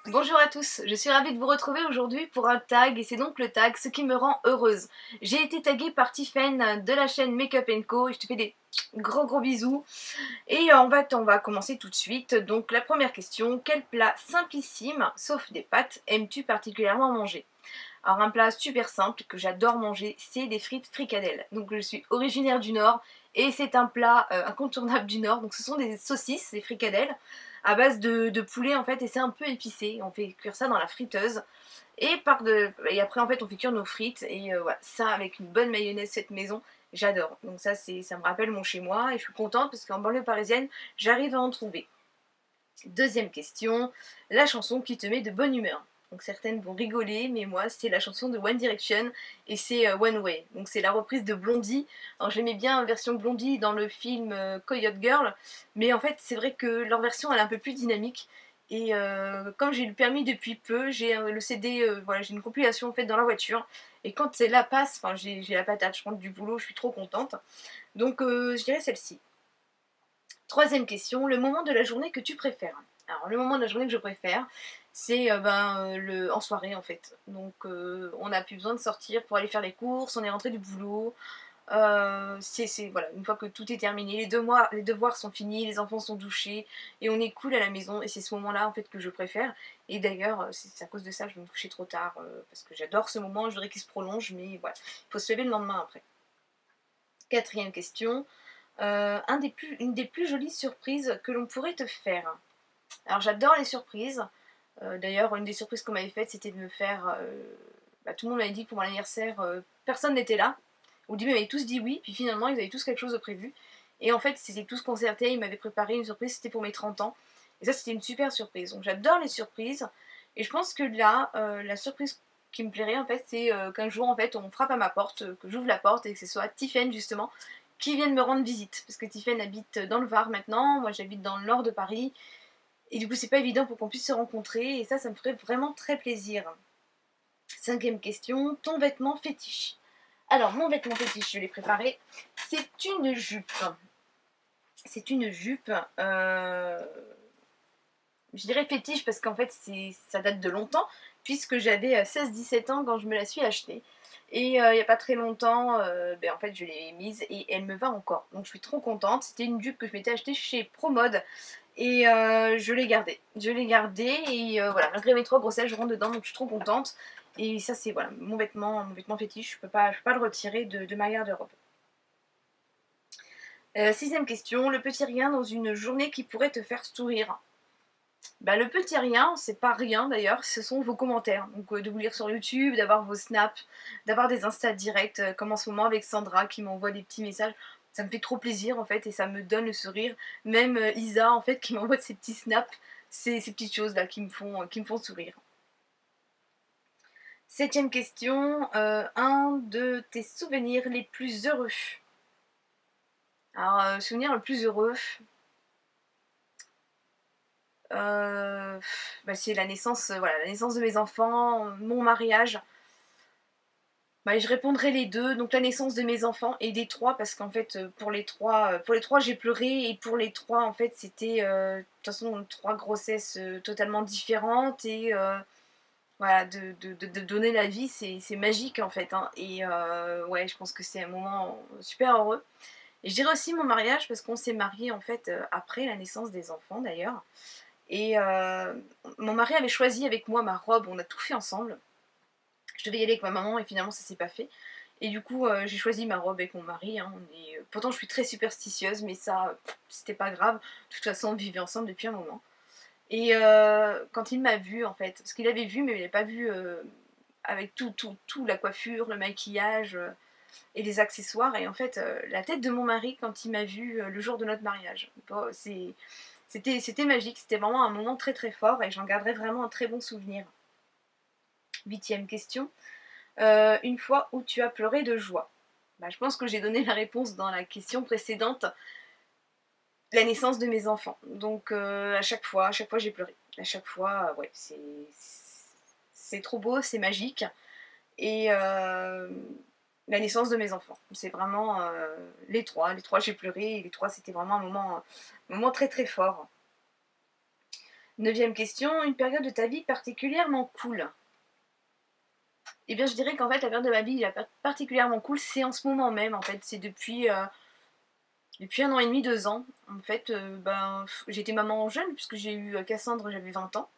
Bonjour à tous, je suis ravie de vous retrouver aujourd'hui pour un tag et c'est donc le tag Ce qui me rend heureuse. J'ai été taguée par Tiffen de la chaîne Make-up Co et je te fais des gros bisous. Et en fait on va commencer tout de suite. Donc la première question, quel plat simplissime, sauf des pâtes, aimes-tu particulièrement manger? Alors un plat super simple que j'adore manger, c'est des frites fricadelles. Donc je suis originaire du Nord et c'est un plat incontournable du Nord. Donc ce sont des saucisses, des fricadelles, à base de poulet en fait et c'est un peu épicé. On fait cuire ça dans la friteuse et après en fait on fait cuire nos frites et voilà, ça avec une bonne mayonnaise faite maison, j'adore. Donc ça me rappelle mon chez moi et je suis contente parce qu'en banlieue parisienne j'arrive à en trouver. Deuxième question, la chanson qui te met de bonne humeur. Donc certaines vont rigoler, mais moi c'est la chanson de One Direction et c'est One Way. Donc c'est la reprise de Blondie. Alors j'aimais bien la version Blondie dans le film Coyote Girl, mais en fait c'est vrai que leur version elle est un peu plus dynamique. Et comme j'ai le permis depuis peu, j'ai le CD, voilà, j'ai une compilation en fait dans la voiture. Et quand celle-là passe, enfin j'ai la patate, je rentre du boulot, je suis trop contente. Donc je dirais celle-ci. Troisième question, le moment de la journée que tu préfères. Alors le moment de la journée que je préfère, c'est en soirée en fait. Donc on n'a plus besoin de sortir pour aller faire les courses, on est rentré du boulot. Voilà, une fois que tout est terminé, les devoirs sont finis, les enfants sont douchés et on est cool à la maison et c'est ce moment-là en fait que je préfère. Et d'ailleurs, c'est à cause de ça que je vais me coucher trop tard parce que j'adore ce moment, je voudrais qu'il se prolonge, mais voilà, il faut se lever le lendemain après. Quatrième question. Une des plus jolies surprises que l'on pourrait te faire. Alors j'adore les surprises. D'ailleurs, une des surprises qu'on m'avait faites, c'était de me faire... tout le monde m'avait dit que pour mon anniversaire, personne n'était là. Au début, ils avaient tous dit oui, puis finalement, ils avaient tous quelque chose de prévu. Et en fait, c'était tous concertés, ils m'avaient préparé une surprise, c'était pour mes 30 ans. Et ça, c'était une super surprise. Donc j'adore les surprises. Et je pense que là, la surprise qui me plairait, en fait, c'est qu'un jour, en fait, on frappe à ma porte, que j'ouvre la porte et que ce soit Tiffen, justement, qui vienne me rendre visite. Parce que Tiffen habite dans le Var maintenant, moi j'habite dans le nord de Paris. Et du coup, c'est pas évident pour qu'on puisse se rencontrer. Et ça me ferait vraiment très plaisir. Cinquième question, ton vêtement fétiche. Alors, mon vêtement fétiche, je l'ai préparé. C'est une jupe. C'est une jupe. Je dirais fétiche parce qu'en fait, ça date de longtemps, puisque j'avais 16-17 ans quand je me la suis achetée. Et il n'y a pas très longtemps, en fait, je l'ai mise et elle me va encore. Donc, je suis trop contente. C'était une jupe que je m'étais achetée chez Promode. Et je l'ai gardée. Je l'ai gardée et voilà, malgré mes 3 grossesses, je rentre dedans, donc je suis trop contente. Et ça, c'est voilà, mon vêtement fétiche. Je peux pas le retirer de ma garde-robe. Sixième question, le petit rien dans une journée qui pourrait te faire sourire. Le petit rien, c'est pas rien d'ailleurs, ce sont vos commentaires. Donc de vous lire sur YouTube, d'avoir vos snaps, d'avoir des Insta directs, comme en ce moment avec Sandra qui m'envoie des petits messages. Ça me fait trop plaisir en fait et ça me donne le sourire. Même Isa en fait qui m'envoie ces petits snaps, ces petites choses là qui me font sourire. Septième question, un de tes souvenirs les plus heureux. Alors, souvenir le plus heureux, c'est la naissance, voilà, la naissance de mes enfants, mon mariage. Je répondrai les deux, donc la naissance de mes enfants et des 3 parce qu'en fait pour les trois j'ai pleuré et pour les 3 en fait c'était de toute façon 3 grossesses totalement différentes et voilà de donner la vie c'est magique en fait hein. Et ouais je pense que c'est un moment super heureux. Et je dirais aussi mon mariage parce qu'on s'est mariés en fait après la naissance des enfants d'ailleurs. Et mon mari avait choisi avec moi ma robe, on a tout fait ensemble. Je devais y aller avec ma maman et finalement ça s'est pas fait. Et du coup j'ai choisi ma robe avec mon mari. Hein. Pourtant je suis très superstitieuse mais ça c'était pas grave. De toute façon on vivait ensemble depuis un moment. Et quand il m'a vue en fait, parce qu'il avait vu mais il n'avait pas vu avec tout, la coiffure, le maquillage et les accessoires. Et en fait la tête de mon mari quand il m'a vue le jour de notre mariage. Bon, c'était magique, c'était vraiment un moment très très fort et j'en garderai vraiment un très bon souvenir. Huitième question. Une fois où tu as pleuré de joie. Je pense que j'ai donné la réponse dans la question précédente. La naissance de mes enfants. Donc à chaque fois j'ai pleuré. À chaque fois, ouais, c'est trop beau, c'est magique. et la naissance de mes enfants. C'est vraiment les trois j'ai pleuré, et les trois c'était vraiment un moment très très fort. Neuvième question, une période de ta vie particulièrement cool. Eh bien je dirais qu'en fait la période de ma vie particulièrement cool, c'est en ce moment même en fait, c'est depuis 1 an et demi, 2 ans. En fait, j'étais maman jeune puisque j'ai eu Cassandre, j'avais 20 ans.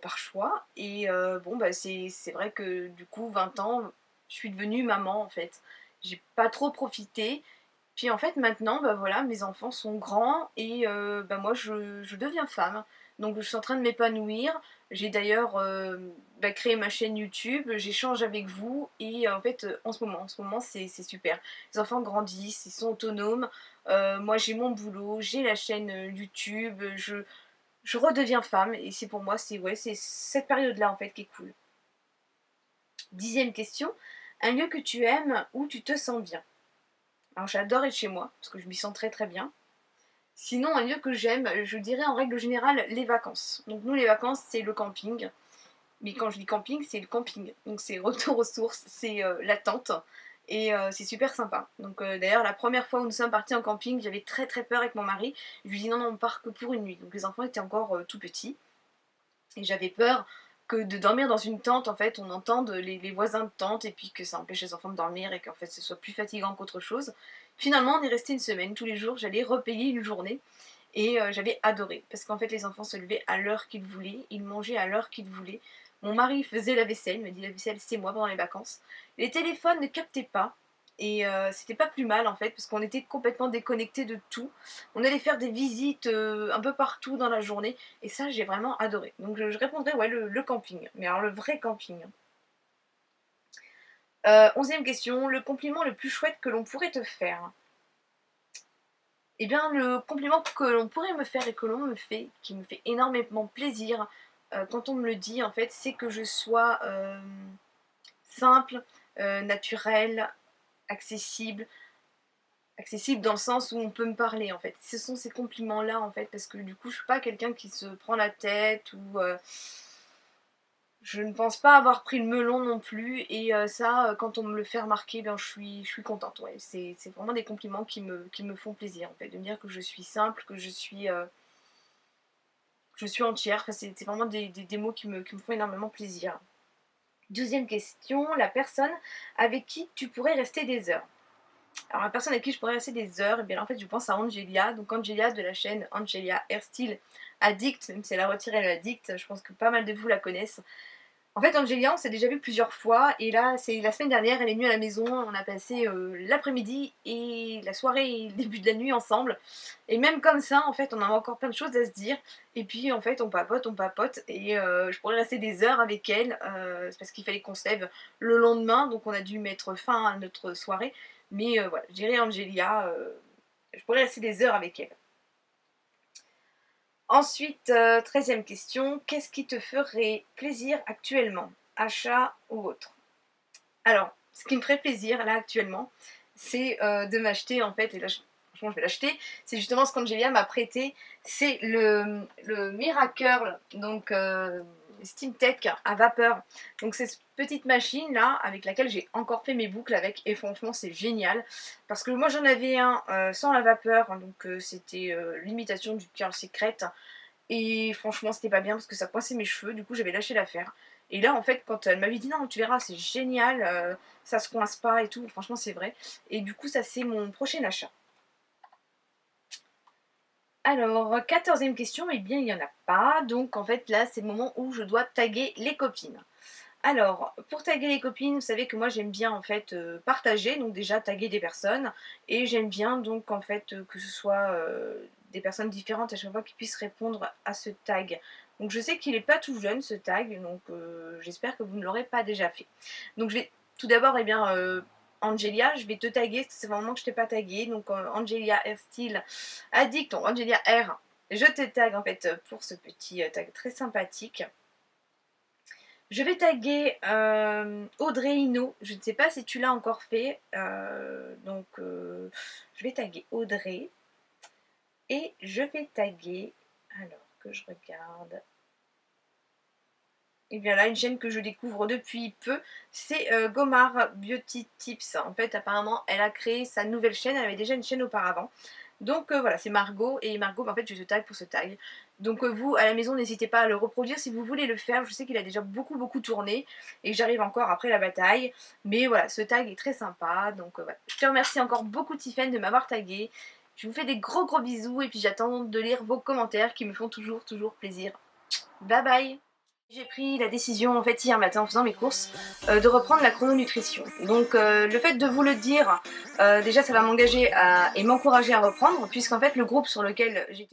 Par choix. Et bon, bah, c'est vrai que du coup, 20 ans, je suis devenue maman en fait. J'ai pas trop profité. Puis en fait, maintenant, bah voilà, mes enfants sont grands et bah, moi, je deviens femme. Donc je suis en train de m'épanouir. J'ai d'ailleurs créé ma chaîne YouTube, j'échange avec vous et en fait, en ce moment c'est super. Les enfants grandissent, ils sont autonomes. Moi, j'ai mon boulot, j'ai la chaîne YouTube, je redeviens femme et c'est pour moi, c'est cette période-là en fait qui est cool. Dixième question, un lieu que tu aimes où tu te sens bien. Alors j'adore être chez moi parce que je m'y sens très très bien. Sinon, un lieu que j'aime, je dirais en règle générale les vacances. Donc nous les vacances c'est le camping. Mais quand je dis camping, c'est le camping. Donc c'est retour aux sources, c'est la tente. Et c'est super sympa. Donc d'ailleurs, la première fois où nous sommes partis en camping, j'avais très très peur avec mon mari. Je lui ai dit non, non, on part que pour une nuit. Donc les enfants étaient encore tout petits. Et j'avais peur que de dormir dans une tente, en fait, on entende les voisins de tente et puis que ça empêche les enfants de dormir et qu'en fait ce soit plus fatigant qu'autre chose. Finalement, on est resté une semaine. Tous les jours, j'allais repayer une journée. Et j'avais adoré, parce qu'en fait les enfants se levaient à l'heure qu'ils voulaient, ils mangeaient à l'heure qu'ils voulaient. Mon mari faisait la vaisselle, il m'a dit la vaisselle c'est moi pendant les vacances. Les téléphones ne captaient pas, et c'était pas plus mal en fait, parce qu'on était complètement déconnectés de tout. On allait faire des visites un peu partout dans la journée, et ça j'ai vraiment adoré. Donc je répondrais ouais le camping, mais alors le vrai camping. 11e question, le compliment le plus chouette que l'on pourrait te faire. Eh bien, le compliment que l'on pourrait me faire et que l'on me fait, qui me fait énormément plaisir quand on me le dit, en fait, c'est que je sois simple, naturelle, accessible. Accessible dans le sens où on peut me parler, en fait. Ce sont ces compliments-là, en fait, parce que du coup, je suis pas quelqu'un qui se prend la tête ou je ne pense pas avoir pris le melon non plus. Et ça, quand on me le fait remarquer, ben, je suis contente. Ouais. C'est vraiment des compliments qui me font plaisir, en fait, de me dire que je suis simple, que je suis entière. Enfin, c'est vraiment des mots qui me font énormément plaisir. Deuxième question, la personne avec qui tu pourrais rester des heures. Alors la personne avec qui je pourrais rester des heures, eh bien en fait je pense à Angelia, donc Angelia de la chaîne Angelia Hairstyle Addict, même si elle a retiré l'addict, je pense que pas mal de vous la connaissent. En fait, Angelia, on s'est déjà vu plusieurs fois, et là, c'est la semaine dernière, elle est venue à la maison, on a passé l'après-midi et la soirée et le début de la nuit ensemble. Et même comme ça, en fait, on a encore plein de choses à se dire. Et puis, en fait, on papote, et je pourrais rester des heures avec elle, c'est parce qu'il fallait qu'on se lève le lendemain, donc on a dû mettre fin à notre soirée. Mais voilà, je dirais Angelia, je pourrais rester des heures avec elle. Ensuite, 13e question, qu'est-ce qui te ferait plaisir actuellement, achat ou autre? Alors, ce qui me ferait plaisir là actuellement, c'est de m'acheter en fait, et là franchement je vais l'acheter, c'est justement ce qu'Angelia m'a prêté, c'est le Miracurl, donc Steam Tech à vapeur. Donc c'est cette petite machine là avec laquelle j'ai encore fait mes boucles avec, et franchement c'est génial parce que moi j'en avais un sans la vapeur, hein, donc c'était l'imitation du Curl Secret. Et franchement, c'était pas bien parce que ça coinçait mes cheveux, du coup j'avais lâché l'affaire. Et là, en fait, quand elle m'avait dit non, tu verras, c'est génial, ça se coince pas et tout, franchement, c'est vrai. Et du coup, ça, c'est mon prochain achat. Alors, 14e question, eh bien, il n'y en a pas. Donc, en fait, là, c'est le moment où je dois taguer les copines. Alors, pour taguer les copines, vous savez que moi j'aime bien en fait partager, donc déjà taguer des personnes, et j'aime bien donc en fait que ce soit des personnes différentes à chaque fois qui puissent répondre à ce tag. Donc je sais qu'il n'est pas tout jeune ce tag, donc j'espère que vous ne l'aurez pas déjà fait. Donc je vais tout d'abord, eh bien, Angelia, je vais te taguer, parce que c'est vraiment que je t'ai pas tagué, donc Angelia Hairstyle Addict, donc Angelia R, je te tag en fait pour ce petit tag très sympathique. Je vais taguer Audrey Hinault. Je ne sais pas si tu l'as encore fait. Donc, je vais taguer Audrey. Et je vais taguer. Alors que je regarde. Et bien là, une chaîne que je découvre depuis peu, c'est Gomar Beauty Tips. En fait, apparemment, elle a créé sa nouvelle chaîne, elle avait déjà une chaîne auparavant. Donc voilà, c'est Margot, et Margot, en fait, je te tag pour ce tag. Donc vous, à la maison, n'hésitez pas à le reproduire si vous voulez le faire. Je sais qu'il a déjà beaucoup tourné, et que j'arrive encore après la bataille. Mais voilà, ce tag est très sympa, donc voilà. Je te remercie encore beaucoup, Tiffen, de m'avoir tagué. Je vous fais des gros bisous, et puis j'attends de lire vos commentaires qui me font toujours plaisir. Bye bye. J'ai pris la décision en fait hier matin en faisant mes courses de reprendre la chrononutrition. Donc le fait de vous le dire, déjà ça va m'engager et m'encourager à reprendre, puisqu'en fait le groupe sur lequel j'étais